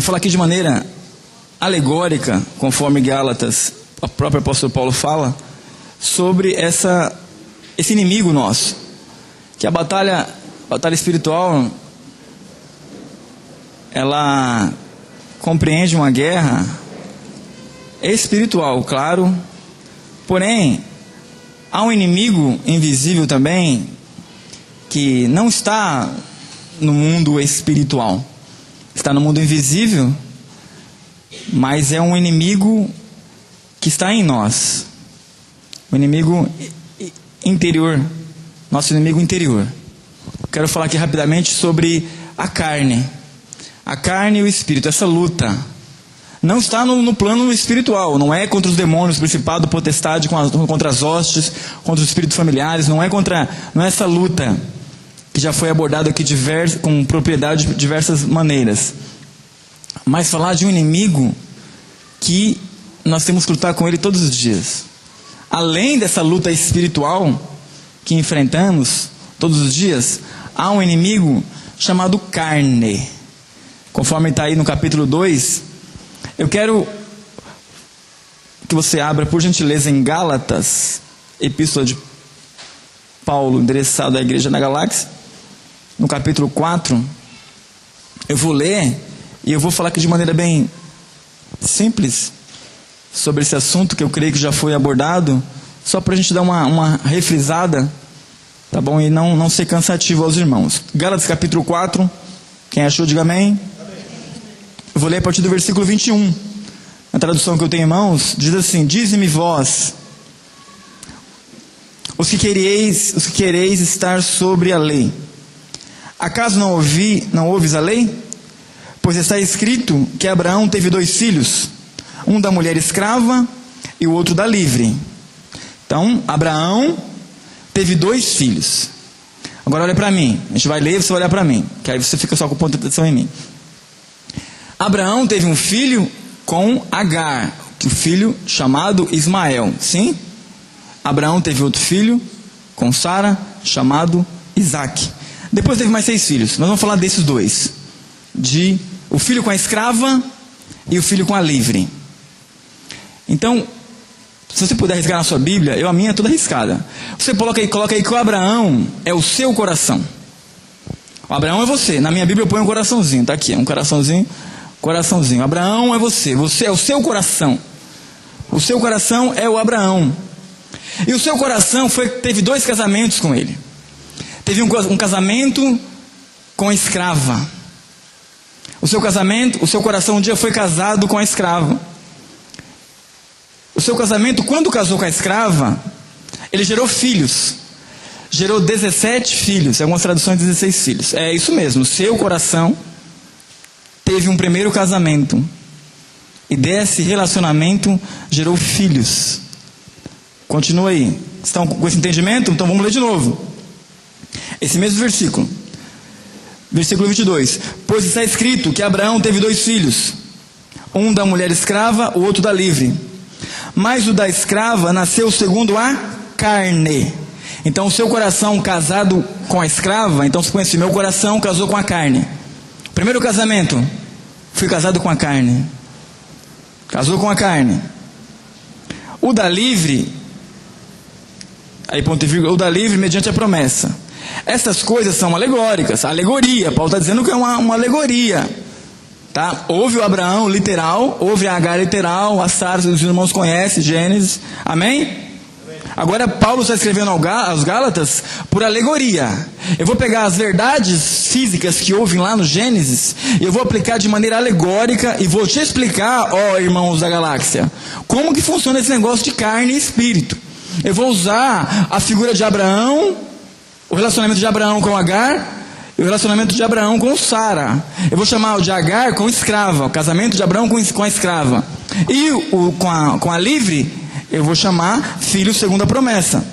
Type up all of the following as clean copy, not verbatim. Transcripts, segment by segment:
falar aqui de maneira alegórica, conforme Gálatas, o próprio apóstolo Paulo fala, sobre esse inimigo nosso. Que a batalha espiritual, ela compreende uma guerra espiritual, claro, porém, há um inimigo invisível também, que não está no mundo espiritual, está no mundo invisível, mas é um inimigo que está em nós, o inimigo interior, nosso inimigo interior. Quero falar aqui rapidamente sobre a carne e o espírito. Essa luta não está no plano espiritual, não é contra os demônios, principado, potestade, contra as hostes, contra os espíritos familiares, não é essa luta que já foi abordada aqui com propriedade de diversas maneiras, mas falar de um inimigo que nós temos que lutar com ele todos os dias. Além dessa luta espiritual que enfrentamos todos os dias, há um inimigo chamado carne. Conforme está aí no capítulo 2, eu quero que você abra, por gentileza, em Gálatas, epístola de Paulo, endereçado à igreja da Galáxia, no capítulo 4. Eu vou ler e eu vou falar aqui de maneira bem simples sobre esse assunto que eu creio que já foi abordado, só para a gente dar uma refrisada, tá bom? E não ser cansativo aos irmãos. Gálatas capítulo 4, quem achou, diga amém. Eu vou ler a partir do versículo 21. Na tradução que eu tenho em mãos, diz assim: dize-me vós, os que quereis estar sobre a lei, acaso não ouves a lei? Pois está escrito que Abraão teve 2 filhos, um da mulher escrava e o outro da livre. Então, Abraão teve 2 filhos. Agora olha para mim, a gente vai ler e você vai olhar para mim, que aí você fica só com ponto de atenção em mim. Abraão teve um filho com Agar, que o filho chamado Ismael, sim? Abraão teve outro filho com Sara, chamado Isaac. Depois teve mais 6 filhos. Nós vamos falar desses 2. O filho com a escrava e o filho com a livre. Então, se você puder arriscar na sua Bíblia, a minha é toda arriscada. Você coloca aí que o Abraão é o seu coração. O Abraão é você. Na minha Bíblia eu ponho um coraçãozinho. Está aqui, um coraçãozinho. Abraão é você. Você é o seu coração. O seu coração é o Abraão. E o seu coração teve 2 casamentos com ele. Teve um casamento com a escrava. O seu coração um dia foi casado com a escrava. O seu casamento, quando casou com a escrava, ele gerou filhos. Gerou 17 filhos. Em algumas traduções, 16 filhos. É isso mesmo. O seu coração teve um primeiro casamento. E desse relacionamento gerou filhos. Continua aí. Estão com esse entendimento? Então vamos ler de novo. Esse mesmo versículo. Versículo 22. Pois está escrito que Abraão teve 2 filhos. Um da mulher escrava, o outro da livre. Mas o da escrava nasceu segundo a carne. Então o seu coração casado com a escrava, então você põe assim: meu coração casou com a carne. Primeiro casamento, fui casado com a carne. Casou com a carne. O da livre, aí ponto e vírgula, o da livre mediante a promessa. Essas coisas são alegóricas. Alegoria, Paulo está dizendo que é uma alegoria. Tá? Houve o Abraão literal, houve a Agar literal, a Sara, os irmãos conhecem, Gênesis. Amém? Agora Paulo está escrevendo aos Gálatas por alegoria. Eu vou pegar as verdades físicas que houve lá no Gênesis, e eu vou aplicar de maneira alegórica e vou te explicar, ó irmãos da galáxia, como que funciona esse negócio de carne e espírito. Eu vou usar a figura de Abraão, o relacionamento de Abraão com Agar e o relacionamento de Abraão com Sara. Eu vou chamar o de Agar com escrava, o casamento de Abraão com a escrava. E com a livre, eu vou chamar filho segundo a promessa.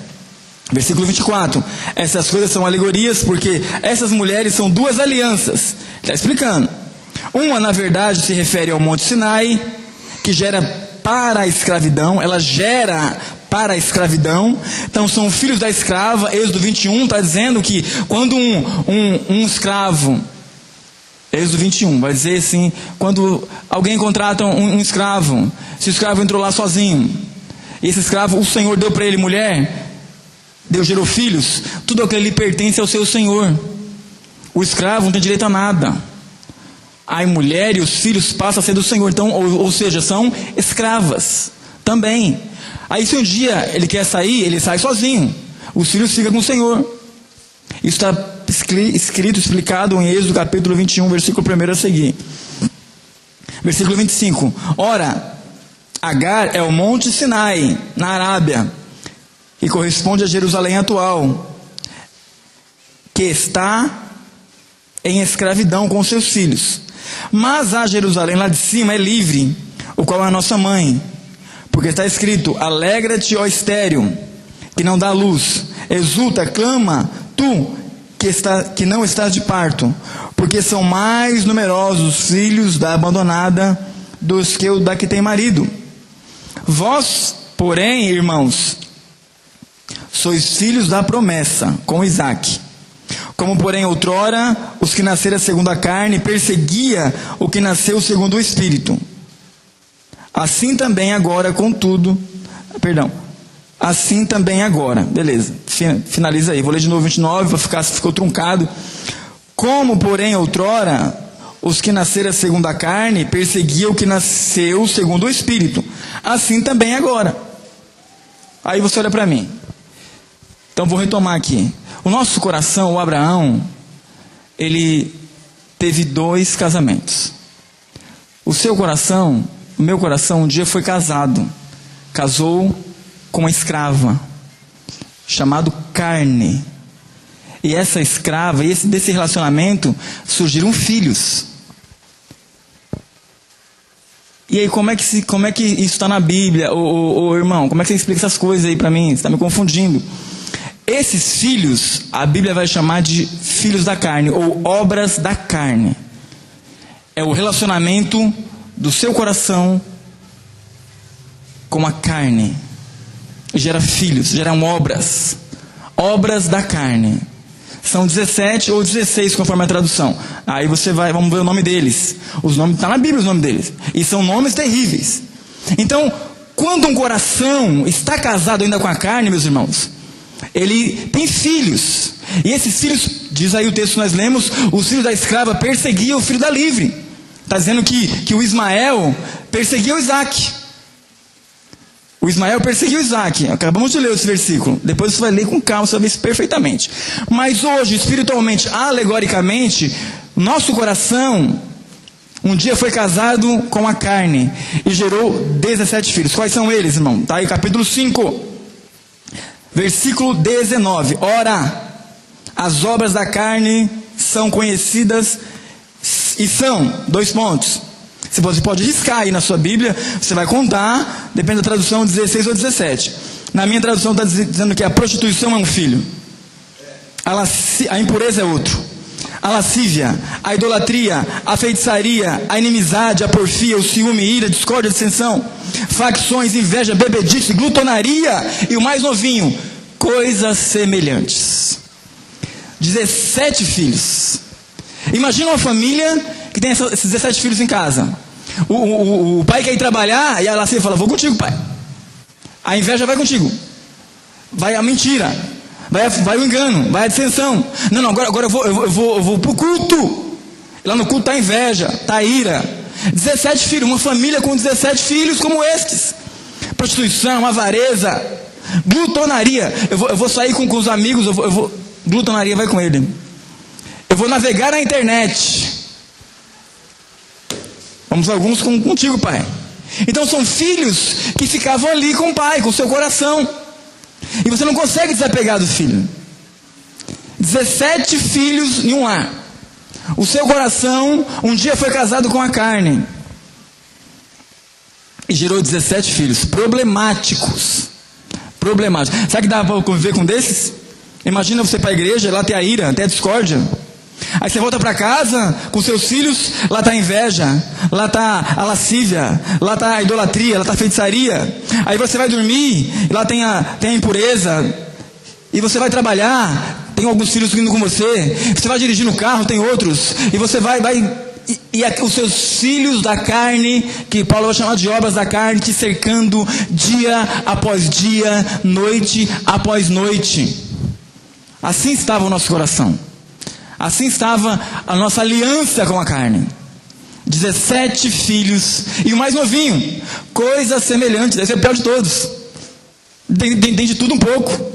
Versículo 24. Essas coisas são alegorias porque essas mulheres são 2 alianças. Está explicando. Uma, na verdade, se refere ao Monte Sinai, que gera para a escravidão. Ela gera para a escravidão. Então são filhos da escrava. Êxodo 21 está dizendo que quando um escravo Êxodo 21, vai dizer assim, quando alguém contrata um escravo, se o escravo entrou lá sozinho, e esse escravo, o Senhor deu para ele mulher, Deus gerou filhos, tudo aquilo lhe pertence ao seu Senhor. O escravo não tem direito a nada. A mulher e os filhos passam a ser do Senhor, então, ou seja, são escravas também. Aí se um dia ele quer sair, ele sai sozinho, os filhos ficam com o Senhor. Isso está escrito, explicado em Êxodo capítulo 21, versículo 1 a seguir. Versículo 25. Ora, Agar é o monte Sinai, na Arábia, que corresponde a Jerusalém atual, que está em escravidão com seus filhos. Mas a Jerusalém lá de cima é livre, o qual é a nossa mãe. Porque está escrito: alegra-te, ó estéril, que não dá luz, exulta, clama, tu que não estás de parto, porque são mais numerosos os filhos da abandonada dos que o da que tem marido. Vós, porém, irmãos, sois filhos da promessa, com Isaque. Como, porém, outrora, os que nasceram segundo a carne perseguia o que nasceu segundo o Espírito. Assim também agora, contudo, assim também agora, beleza, finaliza aí, vou ler de novo 29, ficou truncado. Como, porém, outrora, os que nasceram segundo a carne perseguiam o que nasceu segundo o Espírito, assim também agora. Aí você olha para mim, então vou retomar aqui. O nosso coração, o Abraão, ele teve 2 casamentos. O seu coração, o meu coração, um dia foi casado, casou com uma escrava, chamado carne. E essa escrava, e desse relacionamento, surgiram filhos. E aí, como é que isso está na Bíblia? Ô irmão, como é que você explica essas coisas aí para mim? Você está me confundindo. Esses filhos, a Bíblia vai chamar de filhos da carne, ou obras da carne. É o relacionamento do seu coração com a carne. Gera filhos, geram obras da carne. São 17 ou 16 conforme a tradução. Aí vamos ver o nome deles. Os nomes, está na Bíblia os nomes deles. E são nomes terríveis. Então, quando um coração está casado ainda com a carne, meus irmãos, ele tem filhos. E esses filhos, diz aí o texto que nós lemos, os filhos da escrava perseguiam o filho da livre. Está dizendo que o Ismael perseguia o Isaque. O Ismael perseguiu Isaque. Acabamos de ler esse versículo. Depois você vai ler com calma, você vai ver isso perfeitamente. Mas hoje, espiritualmente, alegoricamente, nosso coração um dia foi casado com a carne e gerou 17 filhos. Quais são eles, irmão? Está aí capítulo 5, versículo 19. Ora, as obras da carne são conhecidas e são, 2 pontos. Você pode riscar aí na sua Bíblia, você vai contar, depende da tradução, 16 ou 17. Na minha tradução está dizendo que a prostituição é um filho, a impureza é outro, a lascívia, a idolatria, a feitiçaria, a inimizade, a porfia, o ciúme, ira, discórdia, dissensão, facções, inveja, bebedice, glutonaria e o mais novinho, coisas semelhantes. 17 filhos. Imagina uma família que tem esses 17 filhos em casa. O pai quer ir trabalhar e a lascívia fala: vou contigo, pai. A inveja vai contigo. Vai a mentira. Vai o engano. Vai a dissensão. Não, agora eu vou pro culto. Lá no culto está a inveja, está a ira. 17 filhos. Uma família com 17 filhos como estes. Prostituição, avareza, glutonaria. Eu vou sair com os amigos. Glutonaria vai com ele. Eu vou navegar na internet. Vamos alguns contigo, pai. Então são filhos que ficavam ali com o pai, com o seu coração. E você não consegue desapegar do filho. 17 filhos em um lar. O seu coração um dia foi casado com a carne. E gerou 17 filhos problemáticos. Sabe que dá para conviver com desses? Imagina você para a igreja, lá tem a ira, tem a discórdia. Aí você volta para casa com seus filhos, lá está a inveja, lá está a lascívia, lá está a idolatria, lá está a feitiçaria. Aí você vai dormir, lá tem a impureza. E você vai trabalhar, tem alguns filhos indo com você. Você vai dirigindo o carro, tem outros. E você vai os seus filhos da carne, que Paulo vai chamar de obras da carne, te cercando dia após dia, noite após noite. Assim estava o nosso coração. Assim estava a nossa aliança com a carne. 17 filhos e o mais novinho, coisa semelhante, deve ser o pior de todos. Tem de tudo um pouco.